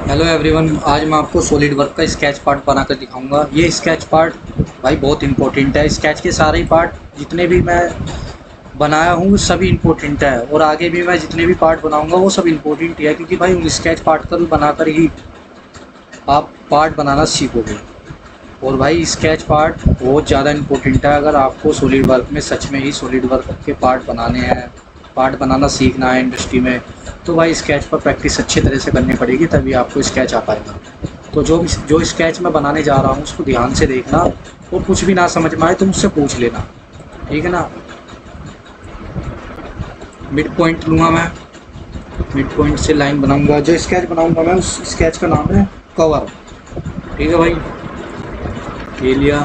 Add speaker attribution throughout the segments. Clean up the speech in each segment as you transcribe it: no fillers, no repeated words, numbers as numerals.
Speaker 1: Hello everyone, आज मैं आपको सॉलिड वर्क का स्केच पार्ट बनाकर दिखाऊंगा। ये स्केच पार्ट भाई बहुत इंपॉर्टेंट है। स्केच के सारे ही पार्ट जितने भी मैं बनाया हूँ सभी इंपॉर्टेंट है, और आगे भी मैं जितने भी पार्ट बनाऊंगा वो सब इंपॉर्टेंट ही है, क्योंकि भाई उन स्केच पार्ट कर बनाकर ही आप पार्ट बनाना सीखोगे। और भाई स्केच पार्ट बहुत ज़्यादा इंपॉर्टेंट है। अगर आपको सॉलिड वर्क में सच में ही सॉलिड वर्क के पार्ट बनाने हैं, पार्ट बनाना सीखना है इंडस्ट्री में, तो भाई स्केच पर प्रैक्टिस अच्छी तरह से करनी पड़ेगी, तभी आपको स्केच आ पाएगा। तो जो स्केच मैं बनाने जा रहा हूँ उसको ध्यान से देखना, और कुछ भी ना समझ में आए तो मुझसे पूछ लेना, ठीक है ना। मिड पॉइंट लूँगा मैं, मिड पॉइंट से लाइन बनाऊँगा। जो स्केच बनाऊँगा मैं उस स्केच का नाम है कवर, ठीक है भाई। ये लिया।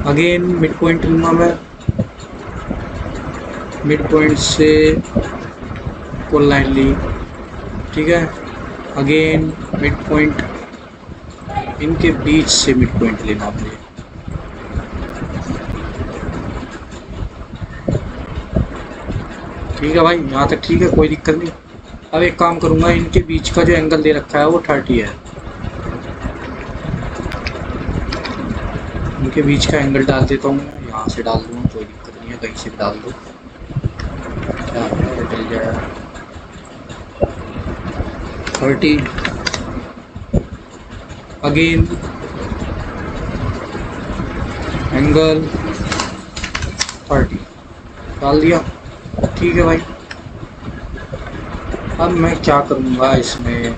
Speaker 1: अगेन मिड पॉइंट लूँगा मैं, मिड पॉइंट से को लाइन ली, ठीक है। अगेन मिड पॉइंट, इनके बीच से मिड पॉइंट लेना आपने, ठीक है भाई। यहाँ तक ठीक है, कोई दिक्कत नहीं। अब एक काम करूँगा, इनके बीच का जो एंगल दे रखा है वो 30 है। इनके बीच का एंगल डाल देता हूँ, यहाँ से डाल दूँगा, कोई दिक्कत नहीं है, कहीं से भी डाल दो, क्या चल जाएगा। 30। अगेन एंगल 30 डाल दिया, ठीक है भाई। अब मैं क्या करूँगा, इसमें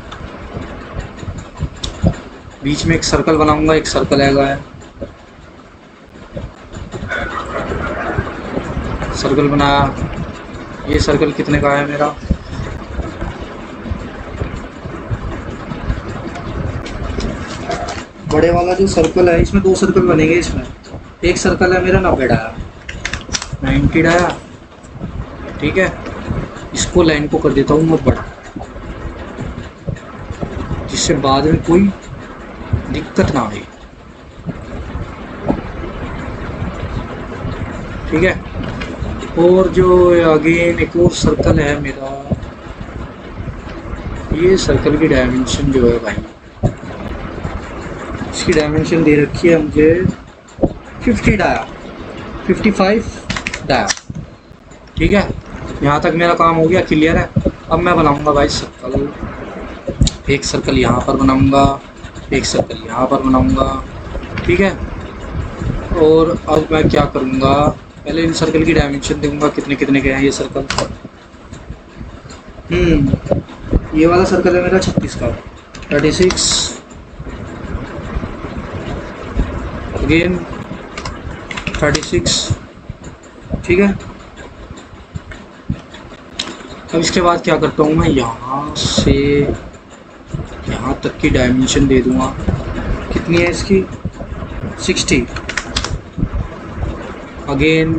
Speaker 1: बीच में एक सर्कल बनाऊँगा। एक सर्कल है, सर्कल बनाया। ये सर्कल कितने का है मेरा, बड़े वाला जो सर्कल है, इसमें दो सर्कल बनेंगे। इसमें एक सर्कल है मेरा 90 डाया, 90 डाया, ठीक है। इसको लाइन को कर देता हूँ मैं बड़ा, जिससे बाद में कोई दिक्कत ना आए, ठीक है। और जो अगेन एक और सर्कल है मेरा, ये सर्कल की डायमेंशन जो है भाई, इसकी डायमेंशन दे रखी है मुझे 50 डाया, 55 डाया, ठीक है। यहाँ तक मेरा काम हो गया, क्लियर है। अब मैं बनाऊँगा भाई सर्कल। एक सर्कल यहाँ पर बनाऊँगा, एक सर्कल यहाँ पर बनाऊँगा, ठीक है। और अब मैं क्या करूँगा, पहले इन सर्कल की डायमेंशन दूंगा, कितने कितने के हैं ये सर्कल। ये वाला सर्कल है मेरा 36 का, 36। अगेन 36, ठीक है। अब इसके बाद क्या करता हूँ मैं, यहाँ से यहाँ तक की डायमेंशन दे दूँगा। कितनी है इसकी, 60। अगेन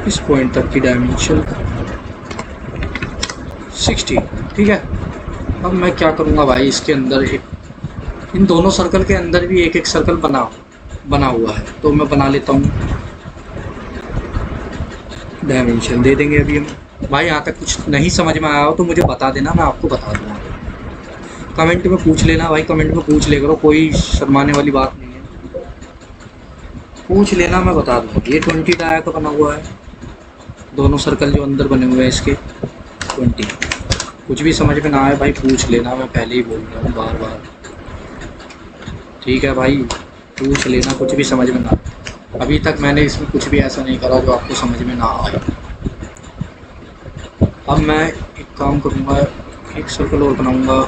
Speaker 1: इस पॉइंट तक की डायमेंशन 60, ठीक है। अब मैं क्या करूँगा भाई, इसके अंदर एक, इन दोनों सर्कल के अंदर भी एक एक सर्कल बना हुआ है, तो मैं बना लेता हूँ। डायमेंशन दे देंगे अभी हम। भाई यहाँ तक कुछ नहीं समझ में आया हो तो मुझे बता देना, मैं आपको बता दूँगा। कमेंट में पूछ लेना भाई, कमेंट में पूछ ले करो, कोई शर्माने वाली बात नहीं है, पूछ लेना, मैं बता दूँगा। ये 20 डाया का बना हुआ है, दोनों सर्कल जो अंदर बने हुए हैं इसके 20। कुछ भी समझ में ना आए भाई पूछ लेना, मैं पहले ही बोल रहा हूँ बार बार, ठीक है भाई। पूछ लेना कुछ भी समझ में ना आए। अभी तक मैंने इसमें कुछ भी ऐसा नहीं करा जो आपको समझ में ना आए। अब मैं एक काम करूँगा, एक सर्कल और बनाऊँगा।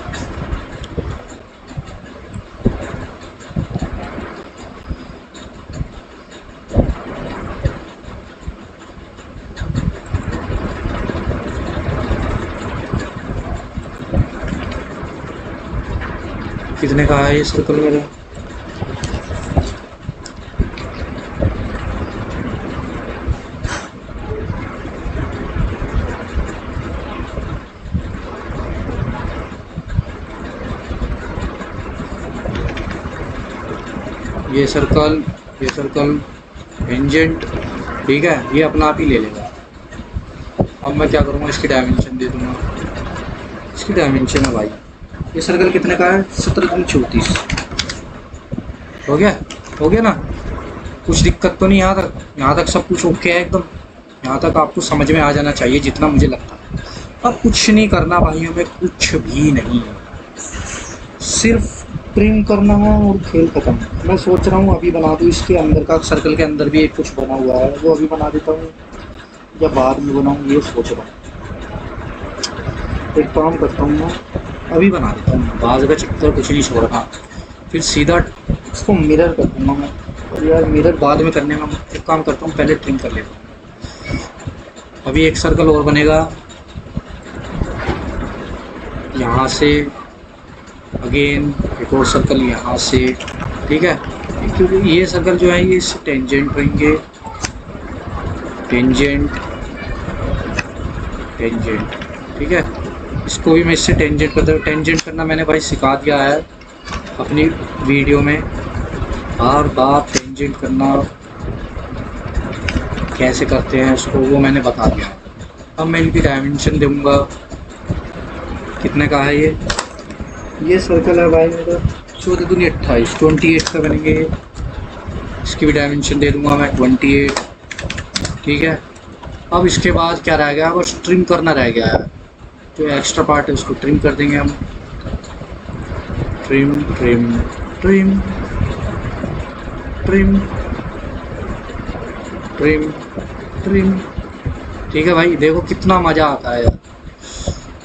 Speaker 1: कितने का है ये सर्कल मेरा, ये सर्कल टेंजेंट, ठीक है, ये अपना आप ही ले लेगा। अब मैं क्या करूँगा, इसकी डायमेंशन दे दूँगा। इसकी डायमेंशन है भाई। ये सर्कल कितने का है? 17 हो गया, हो गया ना? कुछ दिक्कत तो नहीं यहाँ तक? यहाँ तक सब कुछ ओके है एकदम? यहाँ तक आपको समझ में आ जाना चाहिए जितना मुझे लगता है। अब कुछ नहीं करना भाई, हमें कुछ भी नहीं, सिर्फ ट्रिम करना है और खेल खत्म। मैं सोच रहा हूँ अभी बना दूँ इसके अंदर का, सर्कल के अंदर भी एक कुछ बना हुआ है, वो अभी बना देता हूँ या बाद में बनाऊँ, ये सोच रहा हूँ। एक काम करता हूँ मैं, अभी बना देता हूँ, बाज का चक्कर कुछ नहीं छोड़ रहा, फिर सीधा इसको मिरर कर दूँगा मैं। और यार मिरर बाद में करने में, एक काम करता हूँ पहले ट्रिम कर लेता हूँ। अभी एक सर्कल और बनेगा यहाँ से, अगेन एक और सर्कल यहाँ से, ठीक है? क्योंकि ये सर्कल जो है ये इससे टेंजेंट रहेंगे, टेंजेंट टेंजेंट, ठीक है? इसको भी मैं इससे टेंजेंट करता, टेंजेंट करना मैंने भाई सिखा दिया है अपनी वीडियो में, बार बार टेंजेंट करना कैसे करते हैं उसको वो मैंने बता दिया। अब मैं इनकी डायमेंशन दूंगा, कितने का है ये सर्कल है भाई मेरा 14 दूनी 28, 28 का बनेंगे। इसकी भी डायमेंशन दे दूंगा मैं 28, ठीक है? अब इसके बाद क्या रह गया? बस ट्रिम करना रह गया है, जो एक्स्ट्रा पार्ट है उसको ट्रिम कर देंगे हम। Trim trim trim trim trim trim, ठीक है भाई? देखो कितना मज़ा आता है यार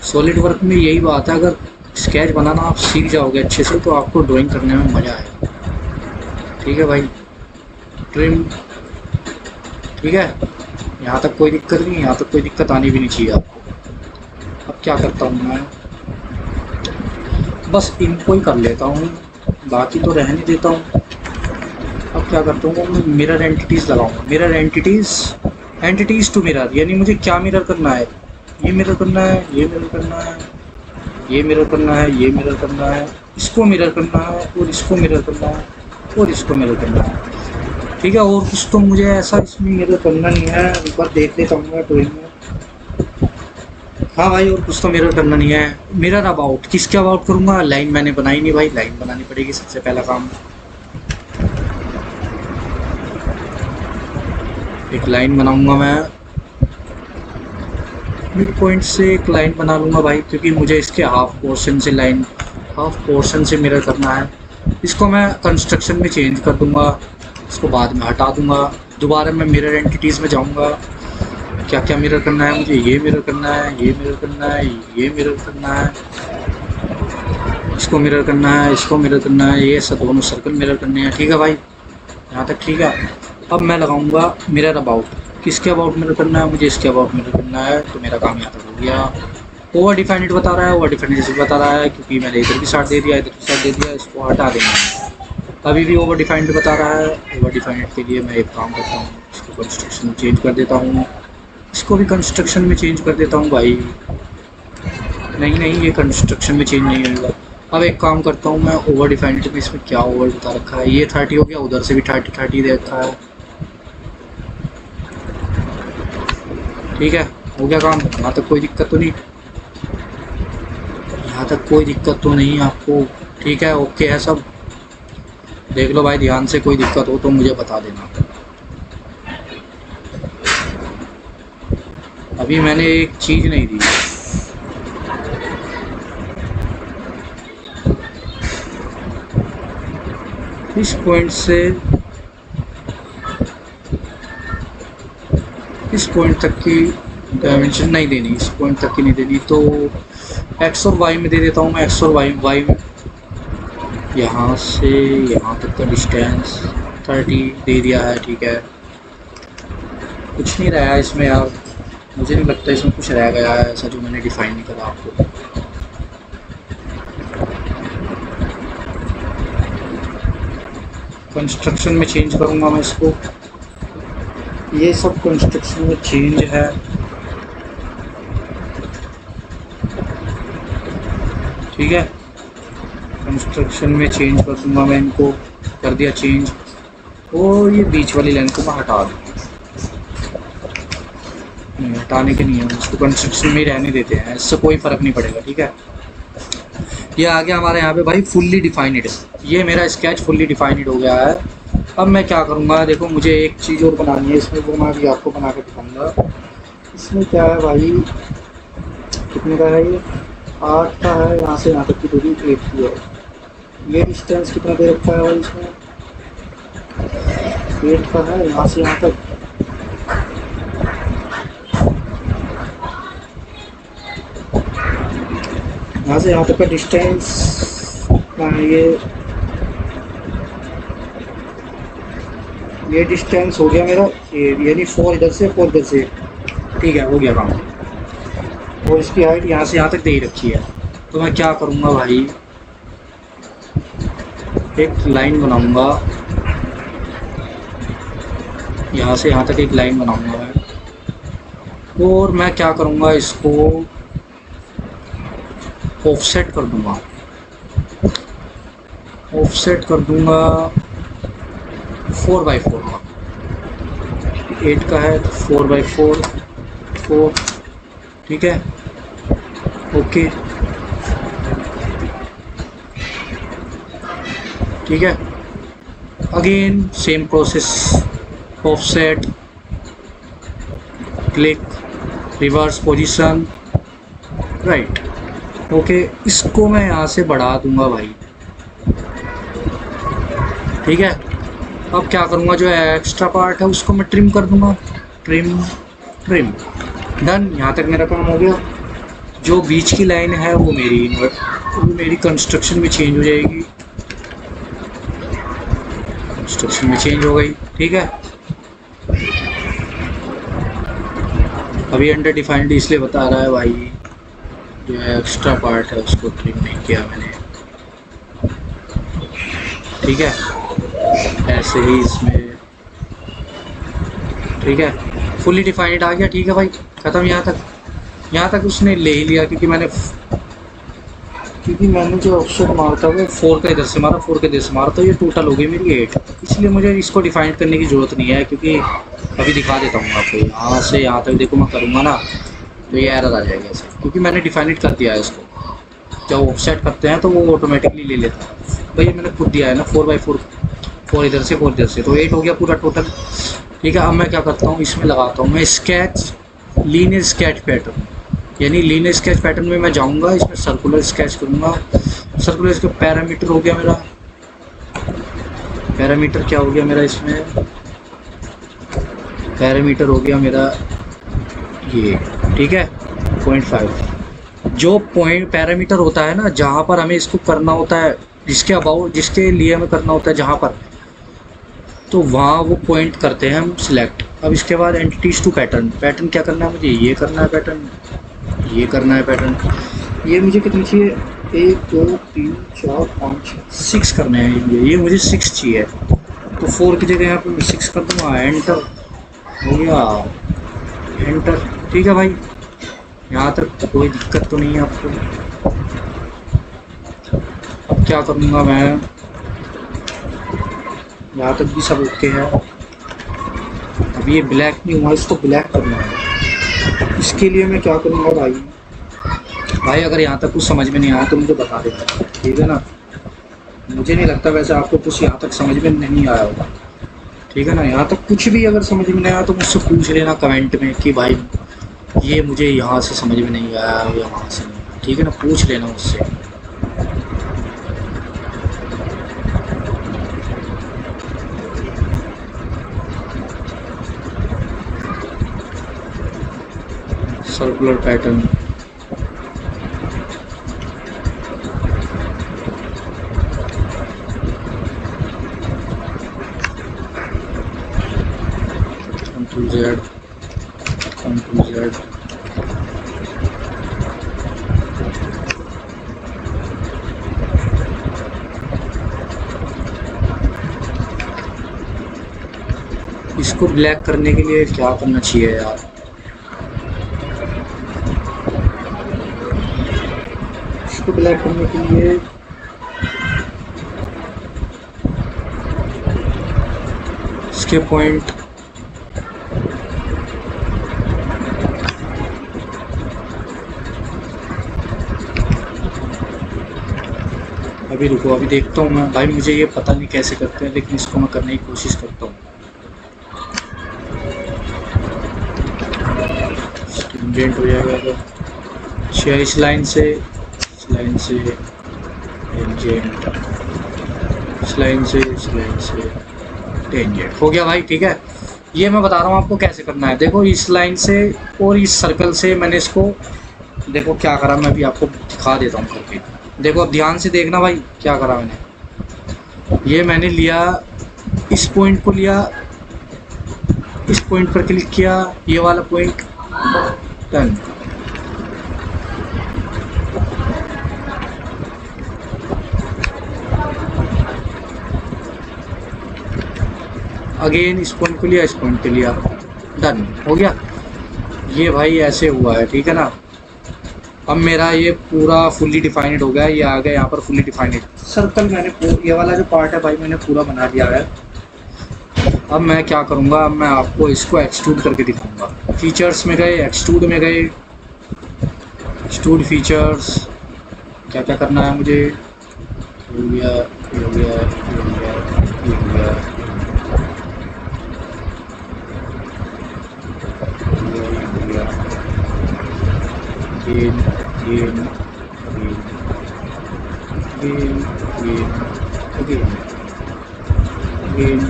Speaker 1: सॉलिड वर्क में। यही बात है, अगर स्केच बनाना आप सीख जाओगे अच्छे से तो आपको ड्राइंग करने में मज़ा आएगा, ठीक है भाई? ट्रिम, ठीक है? यहाँ तक कोई दिक्कत नहीं, यहाँ तक कोई दिक्कत आनी भी नहीं चाहिए आपको। अब क्या करता हूँ मैं, बस इनको ही कर लेता हूँ, बाकी तो रहने देता हूँ। अब क्या करता हूँ मैं, मिरर एंटिटीज़ लगाऊंगा। मिरर एंटिटीज़ टू मिरर, यानी मुझे क्या मिरर करना है? ये मिरर करना है, ये मिरर करना है, ये मिरर करना है, ये मिरर करना है, इसको मिरर करना है, और इसको मिरर करना है, और इसको मिरर करना है, ठीक है? और कुछ तो मुझे ऐसा इसमें मिरर करना नहीं है, एक बार देख लेता हूँ मैं ड्राइंग में। हाँ भाई, और कुछ तो मिरर करना नहीं है। मिरर अबाउट, किसके अबाउट करूँगा? लाइन मैंने बनाई नहीं भाई, लाइन बनानी पड़ेगी सबसे पहला काम। एक लाइन बनाऊंगा मैं, मिड पॉइंट से एक लाइन बना लूँगा भाई, क्योंकि मुझे इसके हाफ पोर्शन से मिरर करना है। इसको मैं कंस्ट्रक्शन में चेंज कर दूँगा, इसको बाद में हटा दूँगा, दोबारा मैं मिरर एंटिटीज़ में जाऊँगा। क्या क्या मिरर करना है मुझे? ये मिरर करना है, ये मिरर करना है, ये मिरर करना है, इसको मिरर करना है, इसको मिरर करना है, ये सब दोनों सर्कल मिरर करने हैं, ठीक है भाई? यहाँ तक ठीक है। अब मैं लगाऊंगा मिरर अबाउट, किसके अबाउट मिरर करना है मुझे? इसके अबाउट मिरर करना है, तो मेरा काम यहाँ तक हो गया। ओवर डिफाइंड बता रहा है, ओवर डिफाइंड इसलिए बता रहा है क्योंकि मैंने इधर भी साइड दे दिया, इधर भी साइड दे दिया, इसको हटा देना। अभी भी ओवर डिफाइंड बता रहा है। ओवर डिफाइंड के लिए मैं एक काम करता हूँ, इसको कंस्ट्रक्शन में चेंज कर देता हूँ, इसको भी कंस्ट्रक्शन में चेंज कर देता हूँ भाई। नहीं, ये कंस्ट्रक्शन में चेंज नहीं होगा। अब एक काम करता हूँ मैं, ओवर डिफाइंड में इसमें क्या ओवर बता रखा है? ये 30 हो गया, उधर से भी 30 दे रखा है, ठीक है? हो गया काम, यहाँ तक कोई दिक्कत तो नहीं, यहाँ तक कोई दिक्कत तो नहीं आपको, ठीक है? ओके है सब, देख लो भाई ध्यान से, कोई दिक्कत हो तो मुझे बता देना। अभी मैंने एक चीज़ नहीं दी, इस पॉइंट से इस पॉइंट तक की डायमेंशन नहीं देनी, इस पॉइंट तक की नहीं देनी, तो एक्स और वाई में दे देता हूँ मैं। एक्स और वाई में यहाँ से यहाँ तक का डिस्टेंस 30 दे दिया है, ठीक है? कुछ नहीं रहा है इसमें यार, मुझे नहीं लगता इसमें कुछ रह गया है ऐसा जो मैंने डिफाइन नहीं करा आपको। कंस्ट्रक्शन में चेंज करूँगा मैं इसको, ये सब कंस्ट्रक्शन में चेंज है, ठीक है? कंस्ट्रक्शन में चेंज कर दूँगा मैं इनको, कर दिया चेंज, और ये बीच वाली लाइन को मैं हटा दूँगा। नहीं, हटाने के नहीं है, उसको कंस्ट्रक्शन में ही रहने देते हैं, इससे कोई फ़र्क नहीं पड़ेगा, ठीक है? ये आ गया हमारे यहाँ पे भाई फुल्ली डिफाइंड। ये मेरा स्केच फुल्ली डिफाइंड हो गया है। अब मैं क्या करूँगा, देखो मुझे एक चीज़ और बनानी है इसमें, वो मैं अभी आपको बना के दिखाऊँगा। इसमें क्या है भाई, कितने का है ये, 8 का है, यहाँ से यहाँ तक की दूरी 8 की है। ये डिस्टेंस कितना दे रखा है भाई इसमें, 8 का है, यहाँ से यहाँ तक। यहाँ से यहाँ तक का डिस्टेंस कितना है, ये डिस्टेंस हो गया मेरा, ये यानी 4 इधर से 4 इधर से। ठीक है, हो गया काम। और इसकी हाइट यहाँ से यहाँ तक दे ही रखी है। तो मैं क्या करूँगा भाई, एक लाइन बनाऊँगा, यहाँ से यहाँ तक एक लाइन बनाऊँगा मैं। और मैं क्या करूँगा, इसको ऑफसेट कर दूँगा, ऑफसेट कर दूँगा 4x4 का। 8 का है तो 4x4 4। ठीक है, ओके, ठीक है। Again same process, offset, click, reverse position, right, okay. इसको मैं यहाँ से बढ़ा दूंगा भाई। ठीक है, अब क्या करूँगा, जो एक्स्ट्रा पार्ट है उसको मैं ट्रिम कर दूंगा, ट्रिम ट्रिम, डन। यहाँ तक मेरा काम हो गया। जो बीच की लाइन है वो मेरी कंस्ट्रक्शन में चेंज हो जाएगी, कंस्ट्रक्शन में चेंज हो गई। ठीक है, अभी अंडर डिफाइंड इसलिए बता रहा है भाई, जो एक्स्ट्रा पार्ट है उसको ट्रिम नहीं किया मैंने। ठीक है, ऐसे ही इसमें, ठीक है, फुली डिफाइंड आ गया। ठीक है भाई, ख़त्म। यहाँ तक उसने ले ही लिया, क्योंकि मैंने जो ऑप्शन मारा था वो 4 का इधर से मारा, 4 का इधर से मारा, तो ये टोटल हो गई मेरी 8। इसलिए मुझे इसको डिफाइन करने की ज़रूरत नहीं है, क्योंकि अभी दिखा देता हूँ आपको। यहाँ से यहाँ तक देखो मैं करूँगा ना, तो ये एरर आ जाएगा ऐसे, क्योंकि मैंने डिफाइनेट कर दिया है इसको। जब ऑफसेट करते हैं तो वो ऑटोमेटिकली ले लेता है। तो ये मैंने खुद दिया है ना, 4x4, 4 इधर से 4 इधर से, तो 8 हो गया पूरा टोटल। ठीक है, अब मैं क्या करता हूँ, इसमें लगाता हूँ मैं स्केच, लीनियर स्केच पैटर्न। यानी लीनियर स्केच पैटर्न में मैं जाऊँगा, इसमें सर्कुलर स्केच करूँगा। सर्कुलर इसका पैरामीटर हो गया मेरा, पैरामीटर क्या हो गया मेरा, इसमें पैरामीटर हो गया मेरा ये। ठीक है, 0.5। जो पॉइंट पैरामीटर होता है ना, जहाँ पर हमें इसको करना होता है, जिसके लिए हमें करना होता है जहाँ पर, तो वहाँ वो पॉइंट करते हैं हम सिलेक्ट। अब इसके बाद एंटिटीज टू पैटर्न, पैटर्न क्या करना है मुझे, ये करना है पैटर्न, ये करना है पैटर्न। ये मुझे कितनी चाहिए, 1 2 3 4 5 6 करने हैं। ये मुझे 6 चाहिए, तो 4 की जगह यहाँ पर मैं 6 कर दूँगा। एंटर हो गया, एंटर। ठीक है भाई, यहाँ तक कोई दिक्कत तो नहीं है आपको। अब क्या करूँगा मैं, यहाँ तक भी सब ओके है। अब ये ब्लैक नहीं हुआ, इसको ब्लैक करना है। इसके लिए मैं क्या करूँगा भाई, अगर यहाँ तक कुछ समझ में नहीं आया तो मुझे बता देना, ठीक है ना। मुझे नहीं लगता वैसे आपको कुछ यहाँ तक समझ में नहीं आया होगा, ठीक है ना। यहाँ तक कुछ भी अगर समझ में नहीं आया तो मुझसे पूछ लेना कमेंट में कि भाई ये मुझे यहाँ से समझ में नहीं आया या वहाँ से नहीं, ठीक है ना, पूछ लेना मुझसे। Circular pattern, Ctrl Z, Ctrl Z, इसको ब्लैक करने के लिए क्या करना चाहिए यार, इसको ब्लैक करने के लिए इसके पॉइंट, अभी रुको, अभी देखता हूँ मैं भाई, मुझे ये पता नहीं कैसे करते हैं, लेकिन इसको मैं करने की कोशिश करता हूँ। स्टिंजेंट हो जाएगा तो अच्छा, इस लाइन से, इस लाइन से टेंजेंट, इस लाइन से, इस लाइन से टेंजेंट हो गया भाई। ठीक है, ये मैं बता रहा हूँ आपको कैसे करना है। देखो इस लाइन से और इस सर्कल से मैंने इसको, देखो क्या करा, मैं भी आपको दिखा देता हूँ करके। देखो अब ध्यान से देखना भाई क्या करा मैंने। ये मैंने लिया, इस पॉइंट को लिया, इस पॉइंट पर क्लिक किया, ये वाला पॉइंट, डन। अगेन इस पॉइंट को लिया, इस पॉइंट को लिया, डन हो गया। ये भाई ऐसे हुआ है, ठीक है ना। अब मेरा ये पूरा फुल्ली डिफाइंड हो गया, ये आ गया यहाँ पर फुल्ली डिफाइंड सर्कल। मैंने ये वाला जो पार्ट है भाई मैंने पूरा बना दिया है। अब मैं क्या करूँगा, अब मैं आपको इसको एक्सट्रूड करके दिखाऊंगा। फीचर्स में गए, एक्सट्रूड में गए, एक्सट्रूड फीचर्स, क्या क्या करना है मुझे, हो गया, हो गया, हो गया, हो गया, हो गया, gain gain gain gain gain gain gain.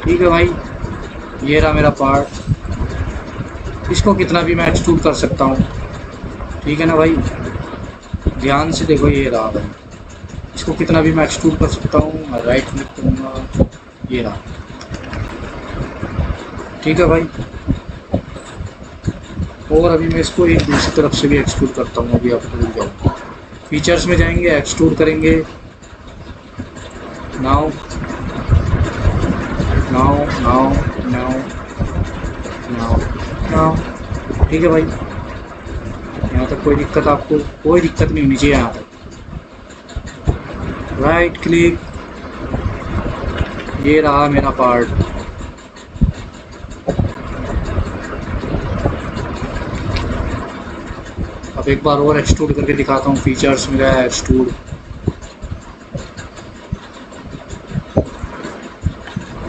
Speaker 1: ठीक है भाई, ये रहा मेरा पार्ट। इसको कितना भी मैं एक्सट्रूड कर सकता हूँ, ठीक है ना भाई। ध्यान से देखो, ये रहा भाई, इसको कितना भी मैं एक्सट्रूड कर सकता हूँ। मैं राइट क्लिक करूँगा, ये रहा, ठीक है भाई। और अभी मैं इसको एक दूसरी तरफ से भी एक्सट्रूड करता हूँ। अभी आपको भूल जाऊँ, फीचर्स में जाएंगे, एक्सट्रूड करेंगे, now now now now now now. ठीक है भाई, यहाँ तक कोई दिक्कत, आपको कोई दिक्कत नहीं होनी चाहिए। यहाँ तक राइट क्लिक, ये रहा मेरा पार्ट। अब एक बार और एक्सट्रूड करके दिखाता हूँ। फीचर्स में गया, एक्सट्रूड,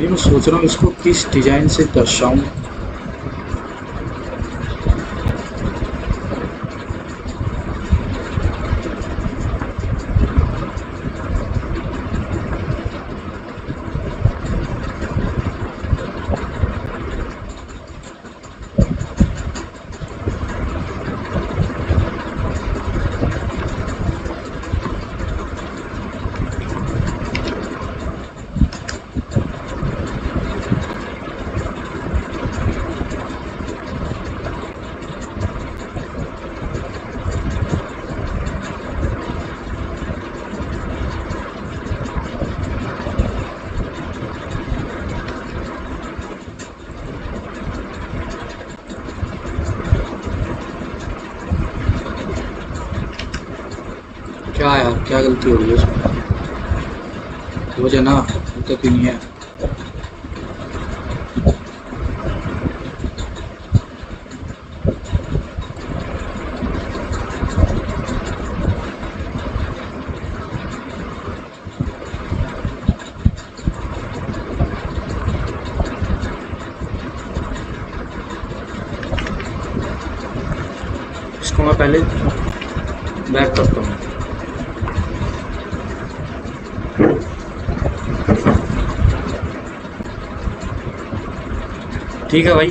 Speaker 1: ये मैं सोच रहा हूँ इसको किस डिज़ाइन से दर्शाऊँ। क्या यार, क्या गलती हो रही है उसमें, हो जाए ना, दिक्कत ही नहीं है। इसको मैं पहले बैक करता हूँ। ठीक है भाई,